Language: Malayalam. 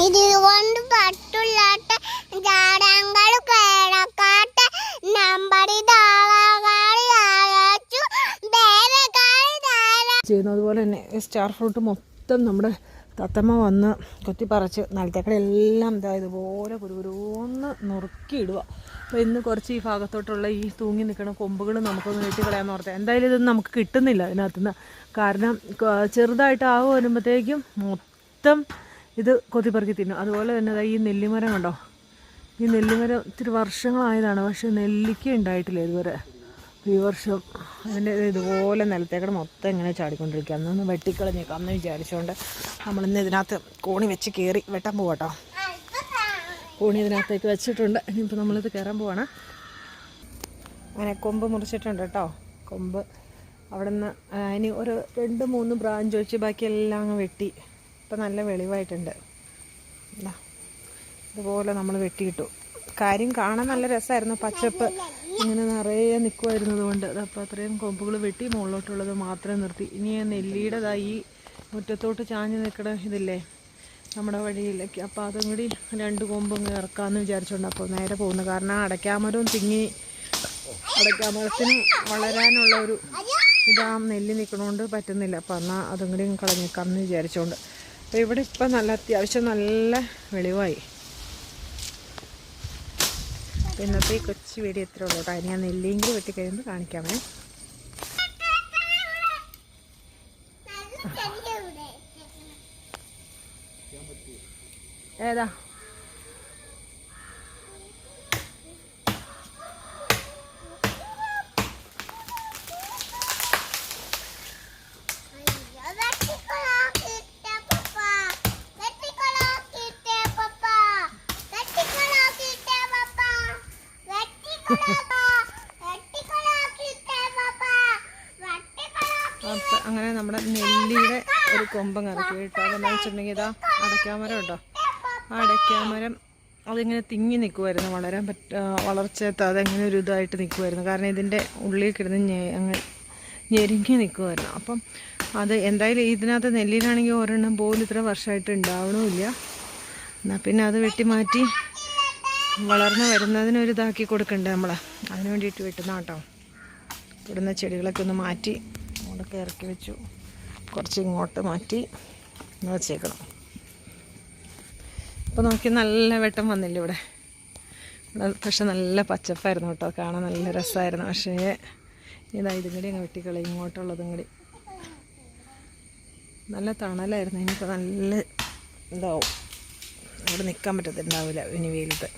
ഇതുകൊണ്ട് പറ്റുള്ളാട്ട ജാടങ്ങൾ കേടക്കാട്ട നമ്പടി ചെയ്യുന്നത് പോലെ തന്നെ സ്റ്റാർ ഫ്രൂട്ട് മൊത്തം നമ്മുടെ തത്തമ്മ വന്ന് കൊത്തിപ്പറിച്ച് നിലത്തേക്കടെ എല്ലാം ഇതുപോലെ കുരുകുരുന്ന് നുറുക്കിയിടുക. അപ്പോൾ ഇന്ന് കുറച്ച് ഈ ഭാഗത്തോട്ടുള്ള ഈ തൂങ്ങി നിൽക്കുന്ന കൊമ്പുകൾ നമുക്കൊന്ന് വെട്ടിക്കളയാമെന്ന് ഓർത്തത്. എന്തായാലും ഇതൊന്നും നമുക്ക് കിട്ടുന്നില്ല ഇതിനകത്തുനിന്ന്. കാരണം ചെറുതായിട്ട് ആവ് വരുമ്പോഴത്തേക്കും മൊത്തം ഇത് കൊത്തിപ്പറിക്കി തിന്നും. അതുപോലെ തന്നെ ഈ നെല്ലിമരം കണ്ടോ, ഈ നെല്ലിമരം ഇത്തിരി വർഷങ്ങളായതാണ്, പക്ഷേ നെല്ലിക്ക ഉണ്ടായിട്ടില്ല ഇതുവരെ. ഈ വർഷം അതിൻ്റെ ഇതുപോലെ നിലത്തേക്കടെ മൊത്തം ഇങ്ങനെ ചാടിക്കൊണ്ടിരിക്കുക. അന്നൊന്ന് വെട്ടിക്കളഞ്ഞേക്കാം എന്ന് വിചാരിച്ചുകൊണ്ട് നമ്മളിന്ന് ഇതിനകത്ത് കോണി വെച്ച് കയറി വെട്ടാൻ പോവാട്ടോ. കോണി ഇതിനകത്തേക്ക് വെച്ചിട്ടുണ്ട്. ഇനിയിപ്പോൾ നമ്മളിത് കയറാൻ പോവാണ്. അങ്ങനെ കൊമ്പ് മുറിച്ചിട്ടുണ്ട് കേട്ടോ. കൊമ്പ് അവിടെ നിന്ന് ഇനി ഒരു 2-3 ബ്രാഞ്ച് വെച്ച് ബാക്കിയെല്ലാം അങ്ങ് വെട്ടി. ഇപ്പം നല്ല വെളിവായിട്ടുണ്ട്. ഇതുപോലെ നമ്മൾ വെട്ടിയിട്ടു. കാര്യം കാണാൻ നല്ല രസമായിരുന്നു. പച്ചപ്പ് ഇങ്ങനെ നിറയെ നിൽക്കുമായിരുന്നത് കൊണ്ട് അപ്പോൾ അത്രയും കൊമ്പുകൾ വെട്ടി മുകളിലോട്ടുള്ളത് മാത്രം നിർത്തി. ഇനി നെല്ലിയുടെ ഈ മുറ്റത്തോട്ട് ചാഞ്ഞ് നിൽക്കണ ഇതില്ലേ നമ്മുടെ വഴിയിലേക്ക്, അപ്പോൾ അതും കൂടി 2 കൊമ്പ് ഇങ്ങനെ ഇറക്കാമെന്ന് വിചാരിച്ചുകൊണ്ട് അപ്പോൾ നേരെ പോകുന്നു. കാരണം അടയ്ക്കാമരവും അടയ്ക്കാമരത്തിന് വളരാനുള്ള ഒരു നെല്ല് നിൽക്കണോണ്ട് പറ്റുന്നില്ല. അപ്പോൾ എന്നാൽ അതും കൂടി കളഞ്ഞേക്കാമെന്ന് വിചാരിച്ചുകൊണ്ട്. അപ്പോൾ ഇവിടെ ഇപ്പം നല്ല അത്യാവശ്യം നല്ല വെളിവായി. ഇന്നത്തെ ഈ കൊച്ചു വീഡിയോ എത്ര ഉള്ളൂ കേട്ടോ. ഞാൻ നെല്ലിയെങ്കിലും വെട്ടിക്കഴിയുമ്പോൾ കാണിക്കാമേ. ഏതാ അപ്പം അങ്ങനെ നമ്മുടെ നെല്ലിയുടെ ഒരു കൊമ്പം ഇറക്കി കേട്ടോ. അതെന്താണെന്ന് വെച്ചിട്ടുണ്ടെങ്കിൽ ഇതാ അടയ്ക്കാമരം കേട്ടോ. ആ അടയ്ക്കാമരം അതിങ്ങനെ തിങ്ങി നിൽക്കുമായിരുന്നു, വളരാൻ വളർച്ചയെത്താതെ അങ്ങനെ ഒരു ഇതായിട്ട് നിൽക്കുമായിരുന്നു. കാരണം ഇതിൻ്റെ ഉള്ളിൽ കിടന്ന് അങ്ങ് ഞെരുങ്ങി നിൽക്കുമായിരുന്നു. അപ്പം അത് എന്തായാലും ഇതിനകത്ത് നെല്ലിനാണെങ്കിൽ ഒരെണ്ണം പോലും ഇത്ര വർഷമായിട്ട് ഉണ്ടാവണമില്ല. എന്നാൽ പിന്നെ അത് വെട്ടി മാറ്റി വളർന്ന് വരുന്നതിനൊരിതാക്കി കൊടുക്കണ്ടേ നമ്മൾ, അതിന് വേണ്ടിയിട്ട് വെട്ടുന്ന കേട്ടോ. ഇവിടുന്ന് ചെടികളൊക്കെ ഒന്ന് മാറ്റി അങ്ങോട്ടൊക്കെ ഇറക്കി വെച്ചു. കുറച്ച് ഇങ്ങോട്ട് മാറ്റി വെച്ചേക്കണം. ഇപ്പോൾ നോക്കി നല്ല വെട്ടം വന്നില്ല ഇവിടെ. പക്ഷെ നല്ല പച്ചപ്പായിരുന്നു കേട്ടോ, കാണാൻ നല്ല രസമായിരുന്നു. പക്ഷേ ഇതും കൂടി അങ്ങ് വെട്ടിക്കളയും, ഇങ്ങോട്ടുള്ളതും കൂടി. നല്ല തണലായിരുന്നു. ഇനിയിപ്പോൾ നല്ല ഇതാവും, അവിടെ നിൽക്കാൻ പറ്റത്തുണ്ടാവില്ല ഇനി വെയിലത്ത്.